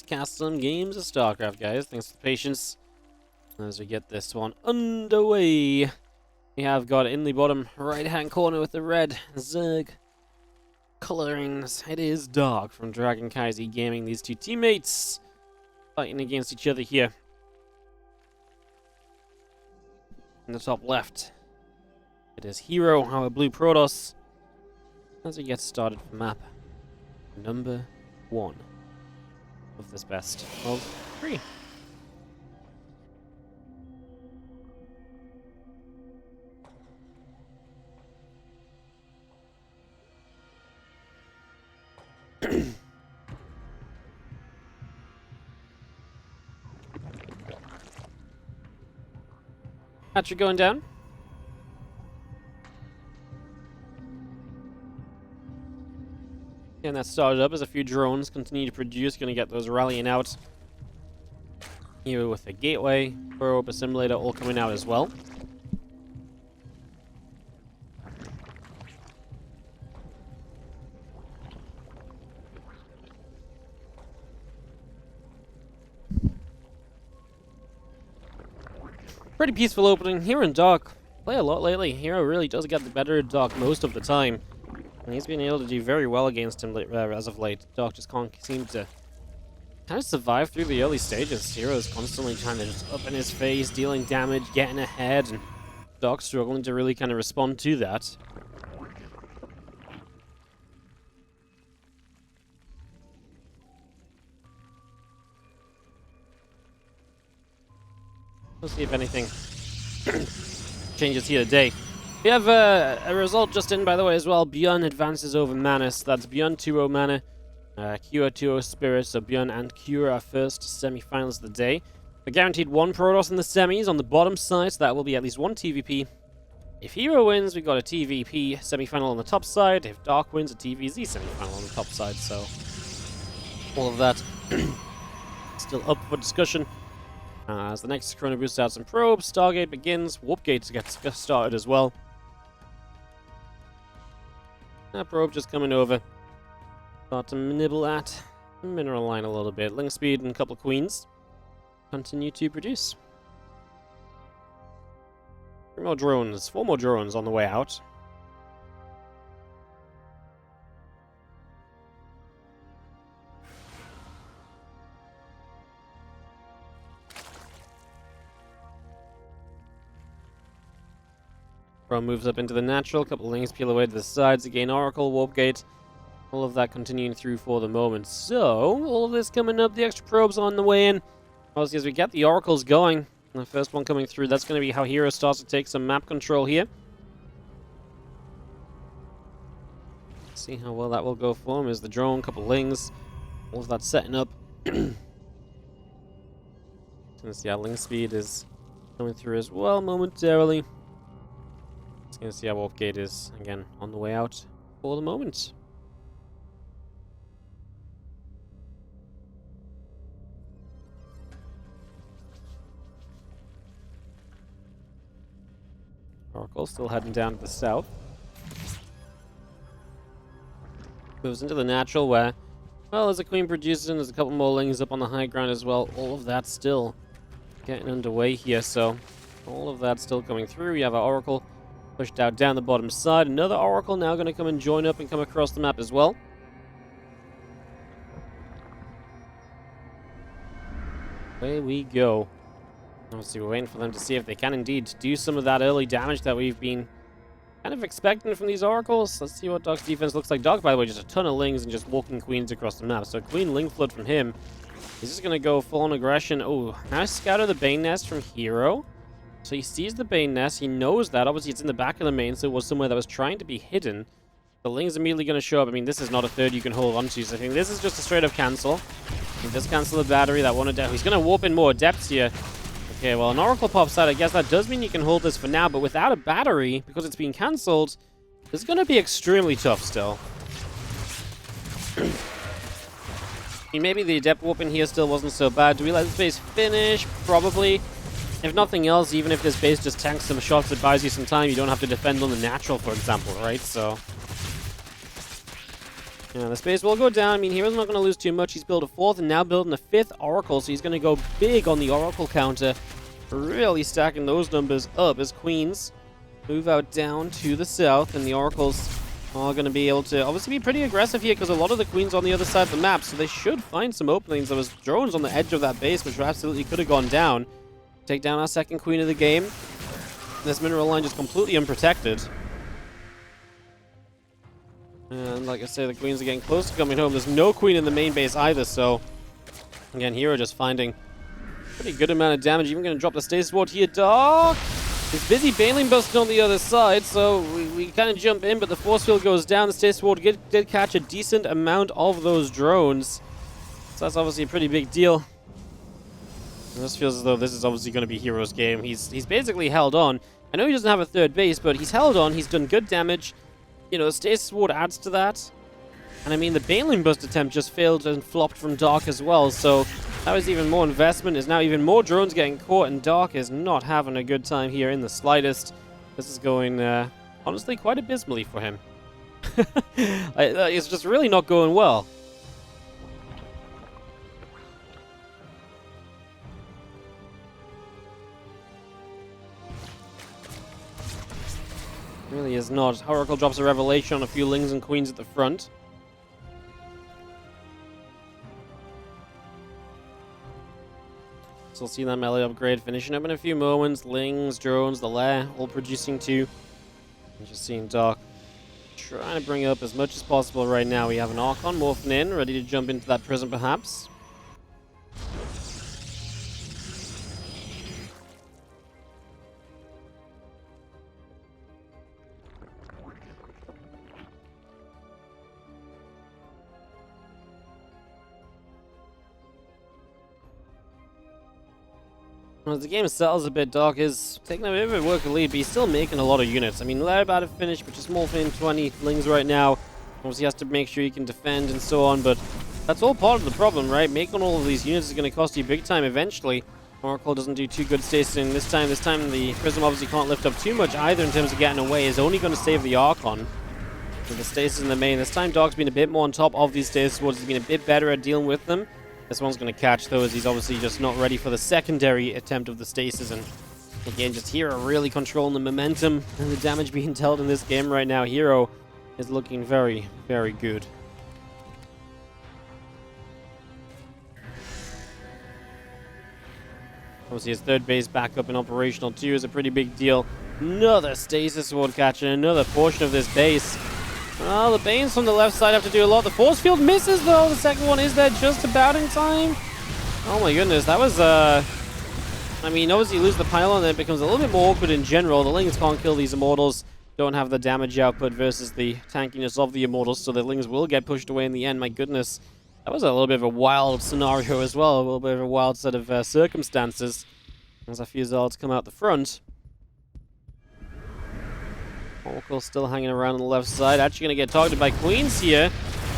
cast some games of StarCraft, guys. Thanks for the patience as we get this one underway. We have got in the bottom right-hand corner with the red Zerg colorings. It is Dark from Dragon Kaiser Gaming. These two teammates fighting against each other here. In the top left, it is herO, our blue Protoss, as we get started for map number 1 of this best of 3. Patrick going down. And that started up as a few drones continue to produce. Going to get those rallying out. Here with the gateway, probe, assimilator all coming out as well. Pretty peaceful opening here in Dark. Play a lot lately. herO really does get the better of Dark most of the time. And he's been able to do very well against him as of late. Dark just can't seem to kind of survive through the early stages. herO's constantly trying to just up in his face, dealing damage, getting ahead, and Dark struggling to really kind of respond to that. Let's see if anything changes here today. We have a result just in, by the way, as well. Bjorn advances over Manus. That's Bjorn 2-0 mana, Kira 2-0 Spirit. So Bjorn and Kira are first semi-finals of the day. We're guaranteed 1 Protoss in the semis on the bottom side, so that will be at least 1 TVP. If herO wins, we've got a TVP semi-final on the top side. If Dark wins, a TVZ semi-final on the top side. So all of that still up for discussion. As the next Chrono boosts out some probes, Stargate begins, Warpgate gets started as well. That probe just coming over. Start to nibble at the mineral line a little bit. Link speed and a couple of queens continue to produce. 3 more drones, 4 more drones on the way out. Moves up into the natural, a couple of links peel away to the sides, again Oracle, Warpgate, all of that continuing through for the moment. So, all of this coming up, the extra probes on the way in. Obviously, as we get the Oracles going, the first one coming through, that's going to be how herO starts to take some map control here. See how well that will go for him. Is the drone, couple of lings, all of that setting up. Gonna see how link speed is coming through as well momentarily. Going to see how Warpgate is, again, on the way out for the moment. Oracle still heading down to the south. Moves into the natural where, well, as a queen produces and there's a couple more lings up on the high ground as well. All of that still getting underway here, so all of that still coming through. We have our Oracle pushed out down the bottom side. Another Oracle now going to come and join up and come across the map as well. Away we go. Obviously, we're waiting for them to see if they can indeed do some of that early damage that we've been kind of expecting from these Oracles. Let's see what Dark's defense looks like. Dark, by the way, just a ton of lings and just walking queens across the map. So queen ling flood from him. He's just going to go full on aggression. Oh, nice scout of the Bane Nest from herO. So he sees the Bane Nest, he knows that. Obviously, it's in the back of the main, so it was somewhere that was trying to be hidden. The Ling's immediately going to show up. I mean, this is not a third you can hold onto, so I think this is just a straight-up cancel. He does cancel the battery, that one Adept. He's going to warp in more Adepts here. Okay, well, an Oracle pops out. I guess that does mean you can hold this for now, but without a battery, because it's being cancelled, it's going to be extremely tough still. I mean, maybe the Adept warp in here still wasn't so bad. Do we let this base finish? Probably. If nothing else, even if this base just tanks some shots that buys you some time, you don't have to defend on the natural, for example, right? So Yeah, the space will go down. I mean, hero's not going to lose too much. He's built a 4th and now building a 5th Oracle, so he's going to go big on the Oracle counter. Really stacking those numbers up as Queens move out down to the south, and the Oracles are going to be able to obviously be pretty aggressive here because a lot of the Queens are on the other side of the map, so they should find some openings. There was drones on the edge of that base, which absolutely could have gone down. Take down our 2nd Queen of the game. This mineral line just completely unprotected. And like I say, the Queens are getting close to coming home. There's no Queen in the main base either, so again, herO just finding pretty good amount of damage. Even going to drop the stasis ward here. Dark! He's busy baneling busting on the other side, so we kind of jump in, but the force field goes down. The stasis ward did catch a decent amount of those drones, so that's obviously a pretty big deal. And this feels as though this is obviously going to be herO's game. He's basically held on. I know he doesn't have a 3rd base, but he's held on. He's done good damage. You know, stasis ward adds to that. And I mean, the baneling bust attempt just failed and flopped from Dark as well, so that was even more investment. There's now even more drones getting caught, and Dark is not having a good time here in the slightest. This is going, honestly, quite abysmally for him. It's just really not going well. Really is not. Oracle drops a revelation on a few Lings and Queens at the front. So we'll see that melee upgrade finishing up in a few moments. Lings, drones, the lair, all producing 2. And just seeing Dark trying to bring up as much as possible right now. We have an Archon morphing in, ready to jump into that prison perhaps. As the game settles a bit, Dark is taking a bit of a worker lead, but he's still making a lot of units. I mean, Lair about to finish, but just morphing in 20 Lings right now. Obviously, he has to make sure he can defend and so on, but that's all part of the problem, right? Making all of these units is going to cost you big time eventually. Oracle doesn't do too good stasing this time. This time, the Prism obviously can't lift up too much either in terms of getting away. Is only going to save the Archon. With the stasis in the main. This time, Dark's been a bit more on top of these stasis wards. He's been a bit better at dealing with them. This one's going to catch, though, as he's obviously just not ready for the secondary attempt of the stasis. And again, just herO really controlling the momentum and the damage being dealt in this game right now. herO is looking very, very good. Obviously, his 3rd base back up and operational, too, is a pretty big deal. Another stasis ward catching another portion of this base. Oh, the Banes from the left side have to do a lot. The force field misses, though. The 2nd one is there just about in time. Oh, my goodness. That was, I mean, obviously, you lose the pylon, then it becomes a little bit more awkward in general. The Lings can't kill these Immortals. Don't have the damage output versus the tankiness of the Immortals, so the Lings will get pushed away in the end. My goodness. That was a little bit of a wild scenario as well. A little bit of a wild set of circumstances. As a few Zalds come out the front. Oracle still hanging around on the left side. Actually going to get targeted by Queens here.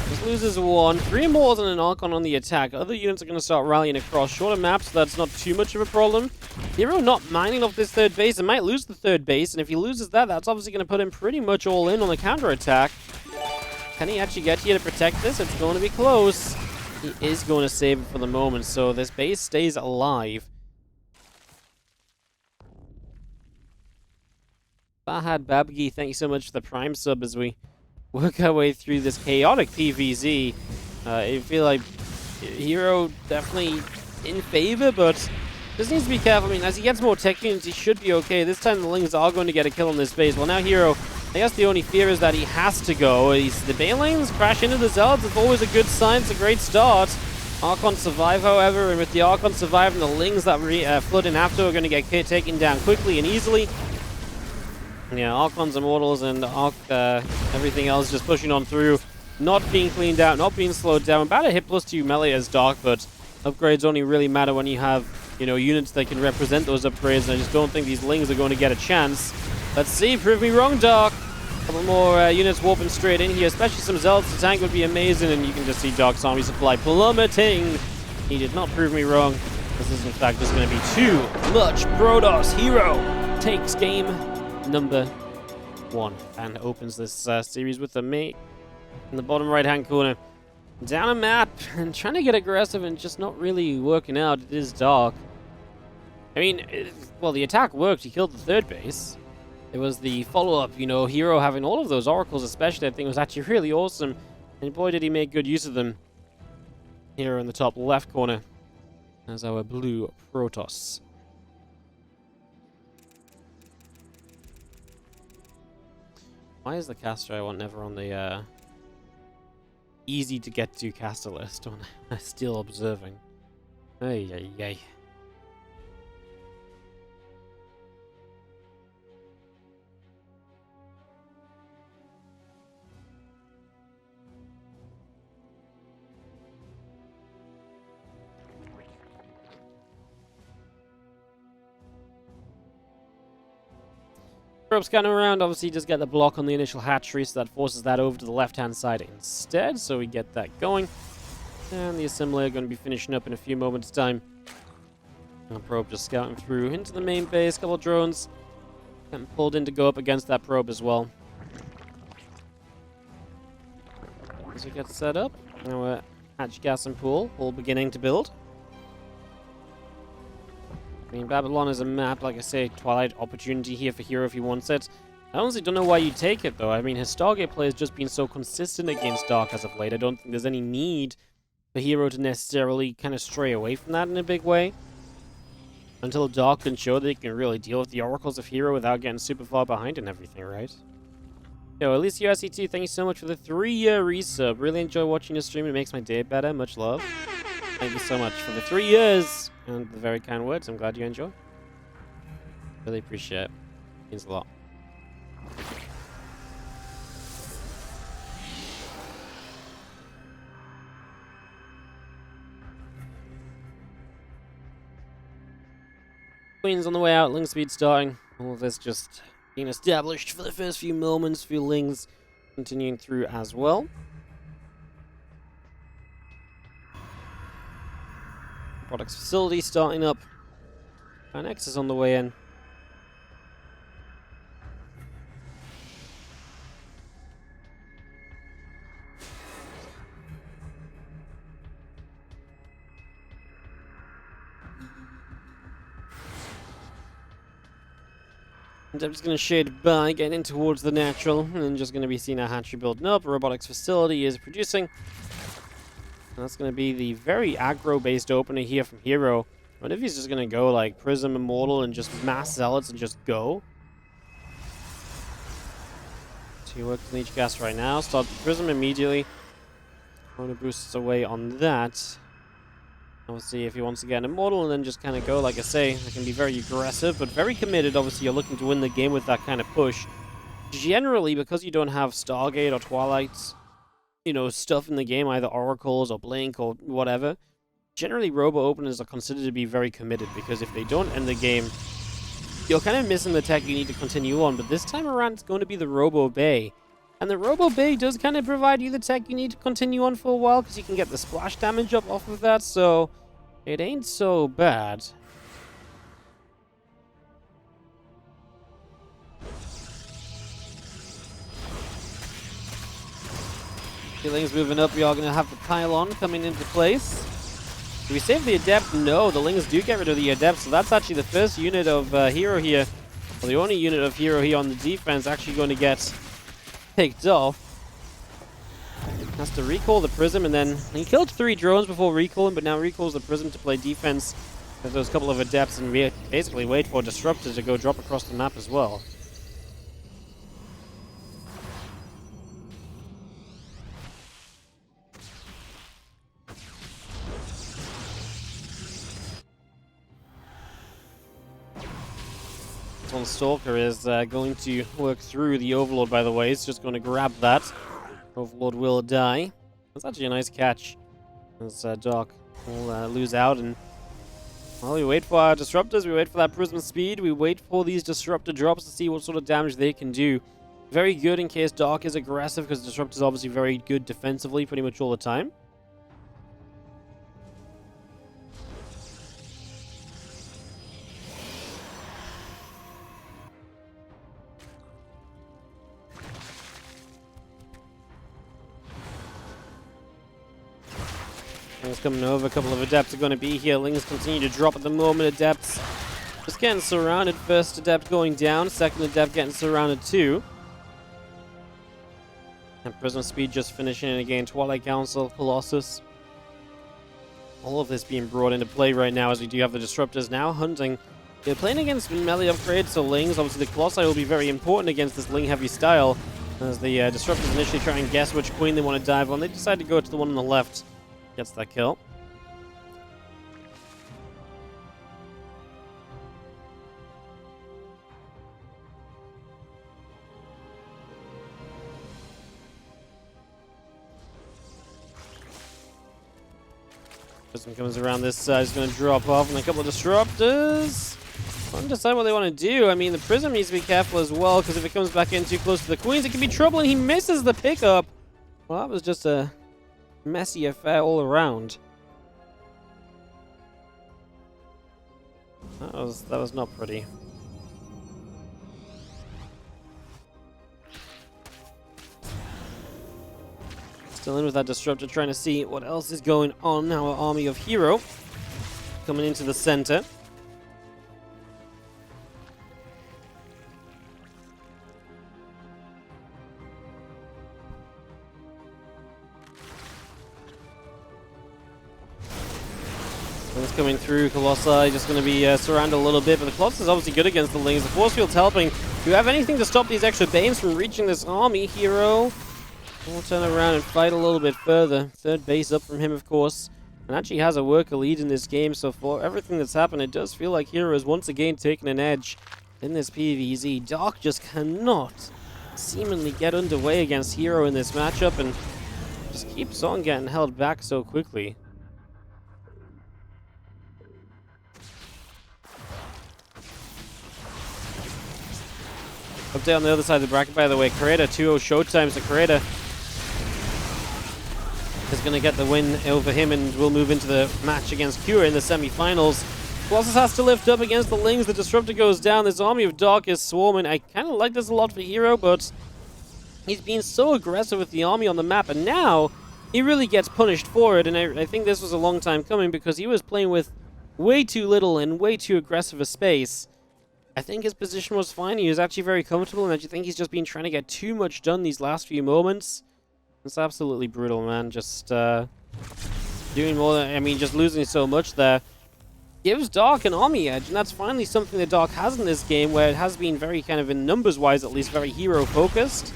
Just loses 1. 3 more than an Archon on the attack. Other units are going to start rallying across shorter maps, so that's not too much of a problem. herO not mining off this 3rd base. It might lose the 3rd base, and if he loses that, that's obviously going to put him pretty much all in on the counter-attack. Can he actually get here to protect this? It's going to be close. He is going to save it for the moment, so this base stays alive. Fahad Babgi, thank you so much for the Prime sub as we work our way through this chaotic PvZ. I feel like herO definitely in favor, but just needs to be careful. I mean, as he gets more tech units, he should be okay. This time the Lings are going to get a kill on this base. Well, now herO, I guess the only fear is that he has to go. The Banelings crash into the Zealots. It's always a good sign. It's a great start. Archon survive, however, and with the Archon surviving, the Lings that flood in after are going to get taken down quickly and easily. Yeah, Archons, Immortals, and everything else just pushing on through. Not being cleaned out, not being slowed down. About a hit +2 melee as Dark, but upgrades only really matter when you have, you know, units that can represent those upgrades, and I just don't think these Lings are going to get a chance. Let's see, prove me wrong, Dark. A couple more units warping straight in here, especially some Zealots. The tank would be amazing, and you can just see Dark's army supply plummeting. He did not prove me wrong. This is, in fact, just going to be too much. Protoss herO takes game number 1 and opens this series with a in the bottom right-hand corner. Down a map and trying to get aggressive and just not really working out. It is dark. I mean, well, the attack worked. He killed the third base. It was the follow-up, you know, herO having all of those oracles especially, I think was actually really awesome. And boy, did he make good use of them. Here in the top left corner as our blue Protoss. Why is the caster I want never on the easy to get to caster list when I'm still observing? Ay, ay, ay. Probe's scanning around, obviously just get the block on the initial hatchery, so that forces that over to the left-hand side instead, so we get that going. And the assembly are going to be finishing up in a few moments' time. And probe just scouting through into the main base, couple of drones. Getting pulled in to go up against that probe as well. As we get set up, our hatch gas and pool all beginning to build. I mean, Babylon is a map, like I say, Twilight opportunity here for herO if he wants it. I honestly don't know why you take it, though. I mean, his Stargate play has just been so consistent against Dark as of late. I don't think there's any need for herO to necessarily kind of stray away from that in a big way. Until Dark can show that he can really deal with the oracles of herO without getting super far behind and everything, right? Yo, at least USC2, thank you so much for the 3-year resub. Really enjoy watching your stream. It makes my day better. Much love. Thank you so much for the 3 years and the very kind words. I'm glad you enjoy. Really appreciate it. Means a lot. Queen's on the way out. Ling speed starting. All of this just being established for the first few moments. Few Lings continuing through as well. Products facility starting up. Our Nexus on the way in. And I'm just going to shade by, getting in towards the natural, and then just going to be seeing our hatchery building up. Robotics facility is producing. And that's going to be the very aggro-based opener here from herO. What if he's just going to go like Prism Immortal and just mass zealots and just go? So he works on each gas right now. Start the Prism immediately. Going to boost us away on that. We'll see if he wants to get an Immortal and then just kind of go. Like I say, it can be very aggressive, but very committed. Obviously, you're looking to win the game with that kind of push. Generally, because you don't have Stargate or Twilight, you know, stuff in the game, either Oracles or Blink or whatever, generally Robo Openers are considered to be very committed, because if they don't end the game, you're kind of missing the tech you need to continue on. But this time around, it's going to be the Robo Bay. And the Robo Bay does kind of provide you the tech you need to continue on for a while, because you can get the splash damage up off of that, so it ain't so bad. Ling's moving up. We are going to have the pylon coming into place. Do we save the Adept? No, the Lings do get rid of the Adept, so that's actually the first unit of herO here, or the only unit of herO here on the defense actually going to get picked off. Has to recall the Prism, and then he killed 3 drones before recalling, but now recalls the Prism to play defense with those couple of Adepts and basically wait for Disruptor to go drop across the map as well. This one Stalker is going to work through the Overlord, by the way. He's just going to grab that. Overlord will die. That's actually a nice catch. As Doc will lose out, and well, we wait for our Disruptors, we wait for that Prism speed, we wait for these Disruptor drops to see what sort of damage they can do. Very good in case Dark is aggressive, because Disruptor is obviously very good defensively pretty much all the time. Ling's coming over. A couple of Adepts are going to be here. Ling's continue to drop at the moment. Adepts just getting surrounded. First Adept going down. Second Adept getting surrounded too. And Prism Speed just finishing it again. Twilight Council, Colossus. All of this being brought into play right now as we do have the Disruptors now hunting. They're playing against melee upgrades, so Lings. Obviously, the Colossi will be very important against this Ling-heavy style. As the Disruptors initially try and guess which queen they want to dive on, they decide to go to the one on the left. Gets that kill. Prism comes around this side, is going to drop off, and a couple of Disruptors. Trying to decide what they want to do. I mean, the Prism needs to be careful as well, because if it comes back in too close to the Queens, it can be trouble, and he misses the pickup. Well, that was just a messy affair all around. That was not pretty. Still in with that Disruptor, trying to see what else is going on. Our army of herO coming into the center. Lings coming through. Colossi just going to be surrounded a little bit, but the Colossus is obviously good against the Lings. The Force Field's helping. Do you have anything to stop these extra Banes from reaching this army? herO will turn around and fight a little bit further. Third base up from him, of course. And actually has a worker lead in this game, so for everything that's happened, it does feel like herO is once again taking an edge in this PvZ. Dark just cannot seemingly get underway against herO in this matchup, and just keeps on getting held back so quickly. Update on the other side of the bracket, by the way. herO 2-0 showtime, so herO is going to get the win over him, and we'll move into the match against Cure in the semi-finals. Colossus has to lift up against the Lings. The Disruptor goes down. This army of Dark is swarming. I kind of like this a lot for herO, but he's been so aggressive with the army on the map, and now he really gets punished for it. And I think this was a long time coming, because he was playing with way too little and way too aggressive a space. I think his position was fine. He was actually very comfortable, and I think he's just been trying to get too much done these last few moments. It's absolutely brutal, man. Just doing more than, I mean, just losing so much there gives Dark an army edge, and that's finally something that Dark has in this game, where it has been very kind of, in numbers-wise at least, very herO-focused.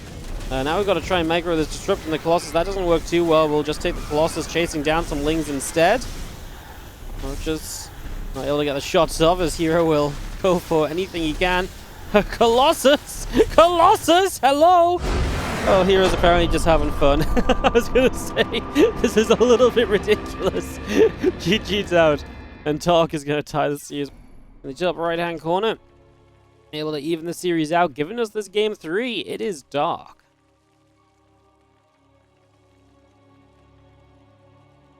Now we've got to try and micro this Disrupt in the Colossus. That doesn't work too well. We'll just take the Colossus, chasing down some Lings instead. Just not able to get the shots off, as herO will go for anything he can. Colossus! Colossus! Hello! Oh, hero's apparently just having fun. I was going to say, this is a little bit ridiculous. GG's out. And Dark is going to tie the series in the top right-hand corner. Able to even the series out, giving us this game 3. It is Dark.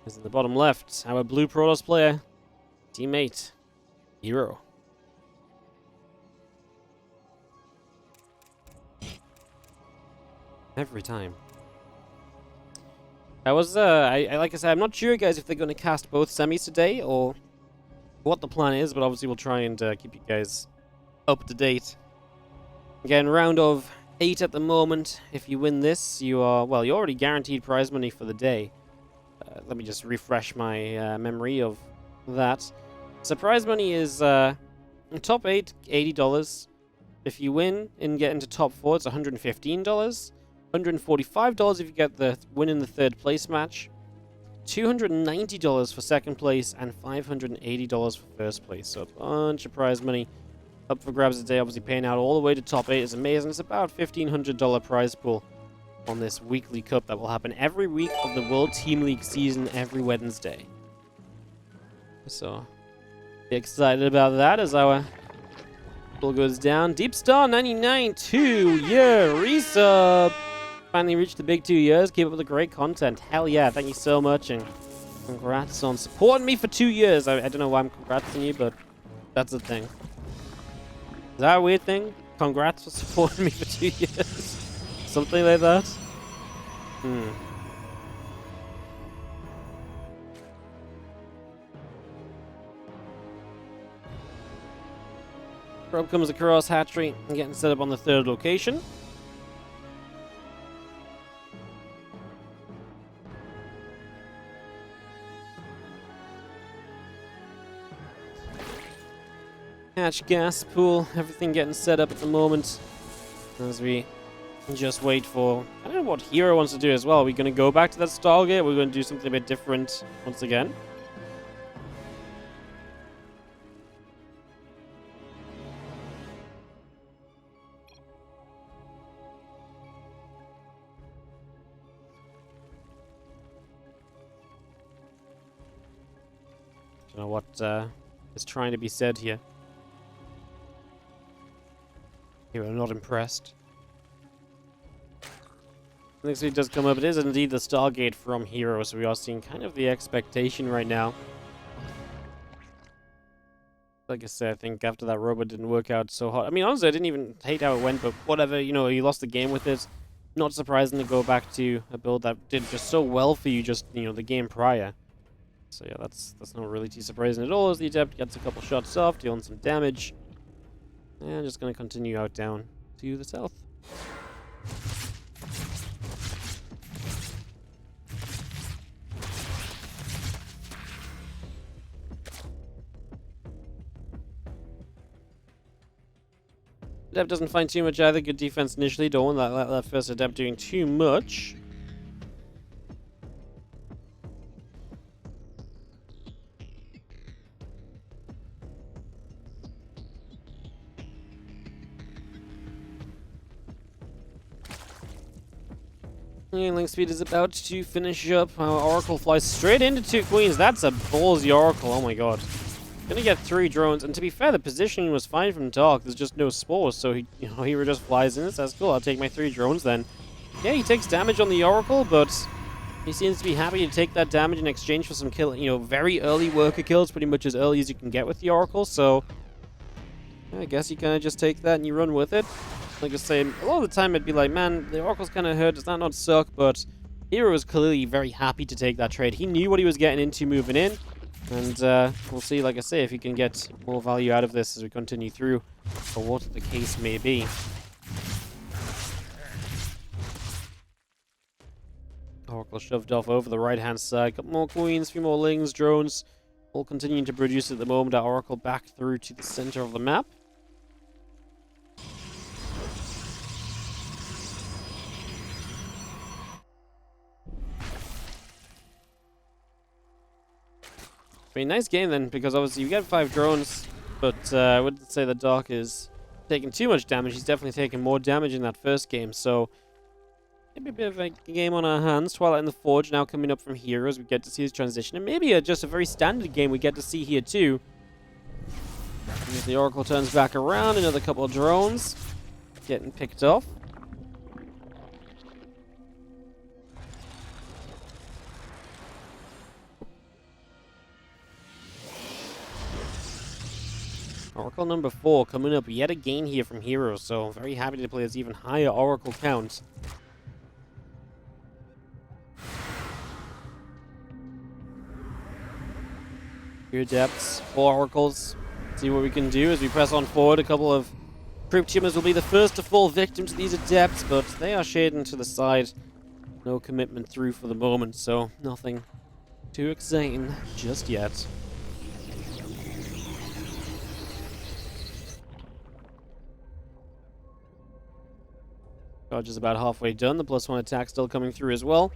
This is in the bottom left. Our blue Protoss player, teammate, herO. Every time. I was, like I said, I'm not sure, guys, if they're going to cast both semis today or what the plan is, but obviously we'll try and keep you guys up to date. Again, round of 8 at the moment. If you win this, you are, well, you're already guaranteed prize money for the day. Let me just refresh my memory of that. So prize money is top 8, $80. If you win and get into top 4, it's $115. $145 if you get the win in the third place match, $290 for second place, and $580 for first place. So a bunch of prize money up for grabs today. Obviously paying out all the way to top 8 is amazing. It's about $1,500 prize pool on this weekly cup that will happen every week of the World Team League season, every Wednesday. So be excited about that as our pool goes down. Deep Star 99 2-year resub. Finally reached the big 2 years. Keep up with the great content. Hell yeah. Thank you so much, and congrats on supporting me for 2 years. I don't know why I'm congratsing you, but that's the thing. Is that a weird thing? Congrats for supporting me for 2 years. Something like that? Probe comes across hatchery and getting set up on the third location. Hatch gas pool, everything getting set up at the moment as we just wait for, I don't know what herO wants to do as well. Are we going to go back to that Stargate? We're going to do something a bit different once again. Don't know what is trying to be said here. herO not impressed. Next week does come up. It is indeed the Stargate from herO, so we are seeing kind of the expectation right now. Like I said, I think after that robot didn't work out so hot. I mean, honestly, I didn't even hate how it went, but whatever, you know, you lost the game with it. Not surprising to go back to a build that did just so well for you just, you know, the game prior. So yeah, that's not really too surprising at all, as the Adept gets a couple shots off, dealing some damage. And just going to continue out down to the south. Adept doesn't find too much either. Good defense initially. Don't want that first Adept doing too much. Link speed is about to finish up. Our Oracle flies straight into 2 queens. That's a ballsy Oracle. Oh my god. Gonna get 3 drones, and to be fair, the positioning was fine from Dark. There's just no spores, so he just flies in. That's cool. I'll take my 3 drones then. Yeah, he takes damage on the Oracle, but he seems to be happy to take that damage in exchange for some kill. You know, very early worker kills, pretty much as early as you can get with the Oracle. So I guess you kind of just take that and you run with it. Like I say, a lot of the time it'd be like, man, the Oracle's kind of hurt. Does that not suck? But herO was clearly very happy to take that trade. He knew what he was getting into moving in. And we'll see, like I say, if he can get more value out of this as we continue through, or what the case may be. Oracle shoved off over the right-hand side. Got more queens, a few more lings, drones. All continuing to produce at the moment. Our Oracle back through to the center of the map. I mean, nice game then, because obviously you get 5 drones, but I wouldn't say the Dark is taking too much damage. He's definitely taking more damage in that first game, so maybe a bit of a game on our hands. Twilight and the Forge now coming up from here as we get to see his transition, and maybe just a very standard game we get to see here too. As the Oracle turns back around, another couple of drones getting picked off. Oracle number 4 coming up yet again here from herO, so I'm very happy to play this even higher Oracle count. Here Adepts, 4 Oracles. See what we can do as we press on forward. A couple of Crypt Tumors will be the first to fall victim to these Adepts, but they are shading to the side. No commitment through for the moment, so nothing too exciting just yet. Charge is about halfway done. The +1 attack still coming through as well.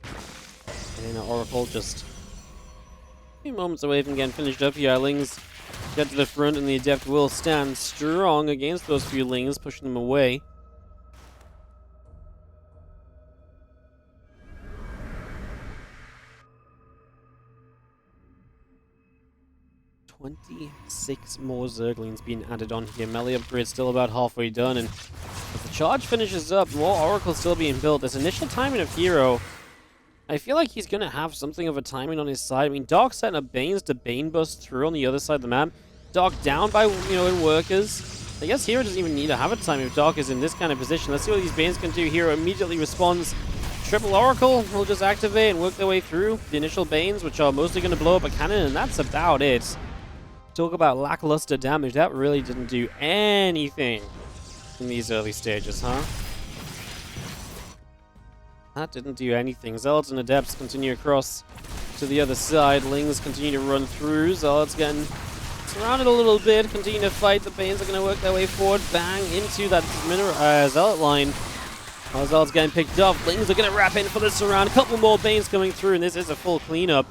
And Oracle just a few moments away from getting finished up here. Lings get to the front, and the Adept will stand strong against those few Lings, pushing them away. "26 more Zerglings being added on here. Melee upgrade still about halfway done, and as the charge finishes up, more Oracles still being built. This initial timing of herO, I feel like he's going to have something of a timing on his side. I mean, Dark setting up Banes to Bane bust through on the other side of the map. Dark down by, in workers. I guess herO doesn't even need to have a time if Dark is in this kind of position. Let's see what these Banes can do. herO immediately responds. Triple Oracle will just activate and work their way through the initial Banes, which are mostly going to blow up a cannon, and that's about it. Talk about lackluster damage. That really didn't do anything in these early stages, huh? That didn't do anything. Zealots and Adepts continue across to the other side. Lings continue to run through. Zealots getting surrounded a little bit. Continue to fight. The Banes are going to work their way forward. Bang into that Zealot line. While Zealots getting picked up. Lings are going to wrap in for the surround. A couple more Banes coming through, and this is a full cleanup.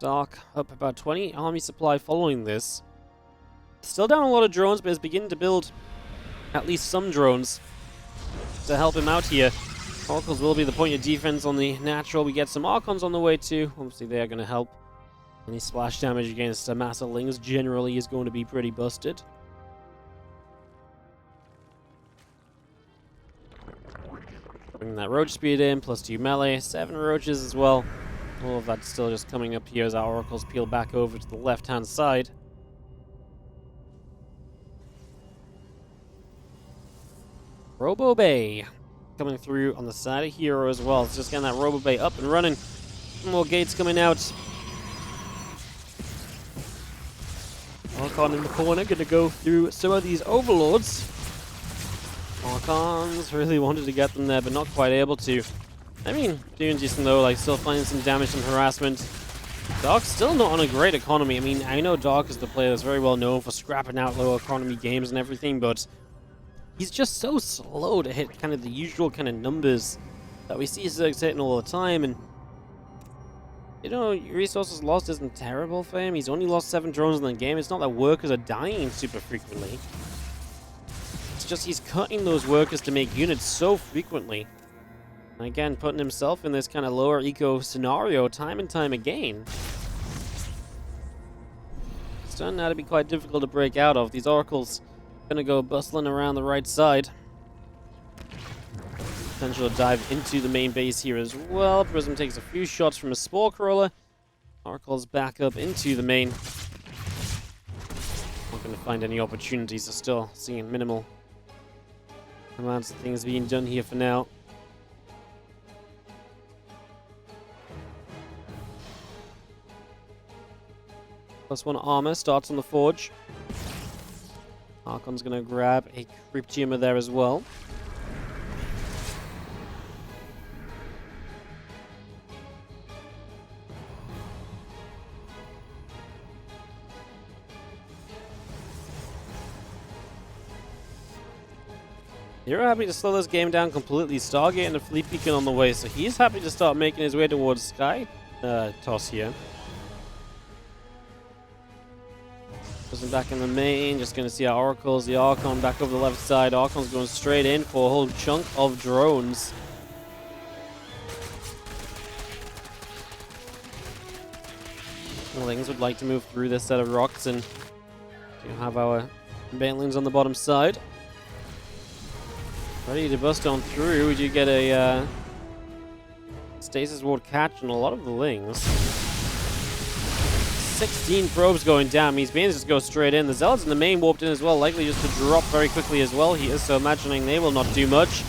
Dark up about 20 army supply following this. Still down a lot of drones, but is beginning to build at least some drones to help him out here. Oracles will be the point of defense on the natural. We get some Archons on the way too. Obviously they are going to help. Any splash damage against Massive Lings generally is going to be pretty busted. Bringing that Roach speed in, +2 melee, 7 Roaches as well. All of that's still just coming up here as our Oracles peel back over to the left-hand side. Robo Bay coming through on the side of herO as well. It's just getting that Robo Bay up and running. More gates coming out. Archon in the corner, gonna go through some of these overlords. Archons really wanted to get them there, but not quite able to. I mean, doing decent though, like still finding some damage and harassment. Dark's still not on a great economy. I mean, I know Dark is the player that's very well known for scrapping out low economy games and everything, but he's just so slow to hit kind of the usual kind of numbers that we see Zergs hitting all the time. And, you know, resources lost isn't terrible for him. He's only lost 7 drones in the game. It's not that workers are dying super frequently. It's just he's cutting those workers to make units so frequently. And again, putting himself in this kind of lower eco scenario time and time again. It's turned out to be quite difficult to break out of. These Oracles gonna go bustling around the right side. Potential to dive into the main base here as well. Prism takes a few shots from a Spore Crawler. Oracles back up into the main. Not gonna find any opportunities. They're still seeing minimal amounts of things being done here for now. +1 armor starts on the Forge. Archon's gonna grab a Creep Tumor there as well. You're happy to slow this game down completely. Stargate and a Fleet Beacon on the way, so he's happy to start making his way towards Sky Toss here. Back in the main, just going to see our Oracles, the Archon back over the left side. Archon's going straight in for a whole chunk of drones. Lings would like to move through this set of rocks, and we have our Banelings on the bottom side. Ready to bust on through. We do get a Stasis Ward catch on a lot of the Lings. 16 probes going down. Means Banes just go straight in. The Zealots in the main warped in as well, likely just to drop very quickly as well here, so imagining they will not do much.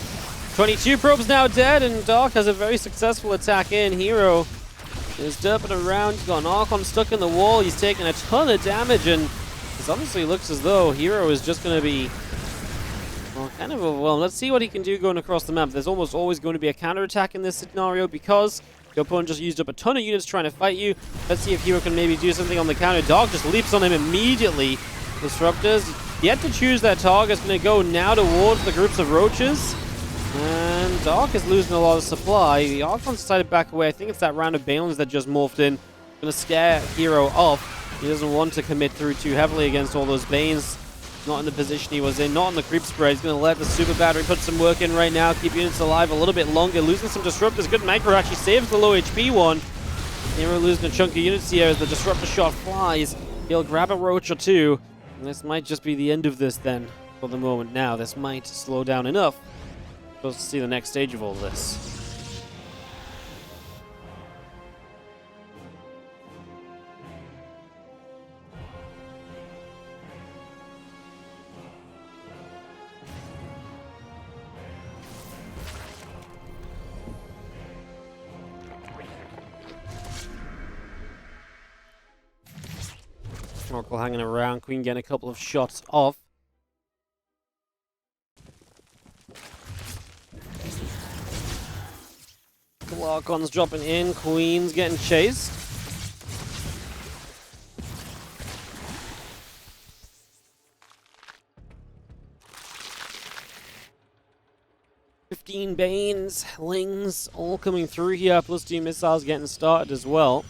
22 probes now dead, and Dark has a very successful attack in. herO is derping around. He's got an Archon stuck in the wall. He's taking a ton of damage, and it honestly looks as though herO is just going to be, well, kind of overwhelmed. Let's see what he can do going across the map. There's almost always going to be a counterattack in this scenario because your opponent just used up a ton of units trying to fight you. Let's see if herO can maybe do something on the counter. Dark just leaps on him immediately. Disruptors yet to choose their target. Going to go now towards the groups of Roaches. And Dark is losing a lot of supply. The Archon's decided to back away. I think it's that round of Banelings that just morphed in. Going to scare herO off. He doesn't want to commit through too heavily against all those Banes. Not in the position he was in, not on the creep spread. He's going to let the super battery put some work in right now, keep units alive a little bit longer, losing some disruptors. Good micro actually saves the low HP one. herO losing a chunk of units here as the disruptor shot flies. He'll grab a Roach or two, and this might just be the end of this then, for the moment now. This might slow down enough for us to see the next stage of all this. Oracle hanging around. Queen getting a couple of shots off. Archons dropping in. Queen's getting chased. Banes, Lings, all coming through here. Plus 2 missiles getting started as well.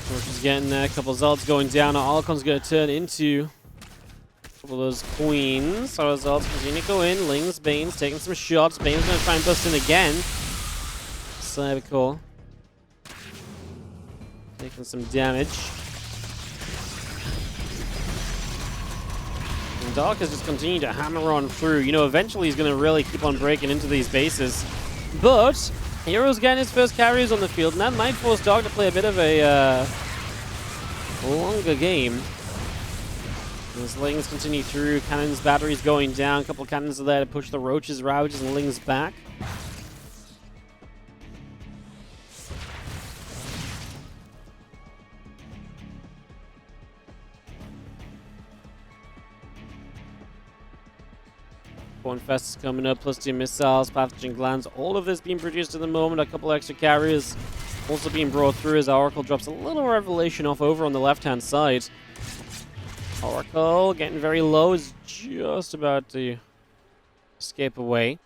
She's getting there. A couple of Zolds going down. Our Archon's going to turn into a couple of those Queens. So our Zolds continue to go in. Lings, Banes taking some shots. Banes going to try and bust in again. Cybercore taking some damage. And Dark has just continued to hammer on through. You know, eventually he's going to really keep on breaking into these bases. But herO's getting his first carriers on the field, and that might force Dark to play a bit of a longer game. As Lings continue through, cannons, batteries going down. A couple cannons are there to push the Roaches, Ravages, and Lings back. Fest is coming up, plus 2 missiles, pathogen glands, all of this being produced at the moment. A couple extra carriers also being brought through as Oracle drops a little revelation off over on the left-hand side. Oracle getting very low, is just about to escape away.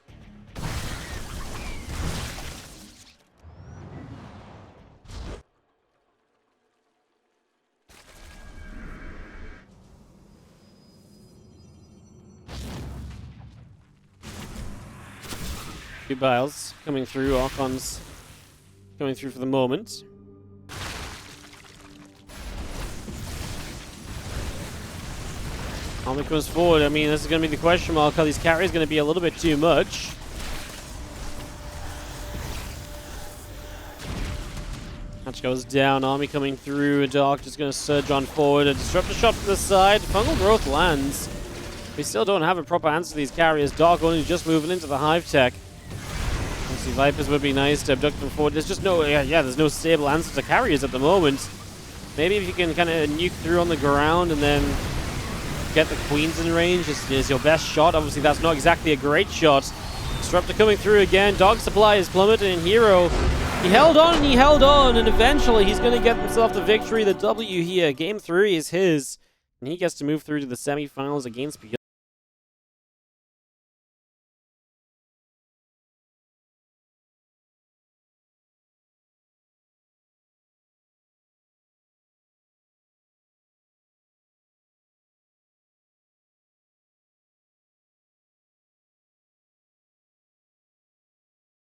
Two Biles coming through, Archons coming through for the moment. Army comes forward. I mean, this is going to be the question mark. Are these carries going to be a little bit too much? Hatch goes down. Army coming through. Dark just going to surge on forward. A disruptor shot from the side. Fungal growth lands. We still don't have a proper answer to these carriers. Dark only just moving into the hive tech. Obviously, Vipers would be nice to abduct them forward. There's just no, there's no stable answer to carriers at the moment. Maybe if you can kind of nuke through on the ground and then get the Queens in range is your best shot. Obviously, that's not exactly a great shot. Disruptor coming through again. Dog supply is plummeting, and herO, he held on, and eventually he's going to get himself the victory, the W here. Game 3 is his, and he gets to move through to the semifinals against PvZ.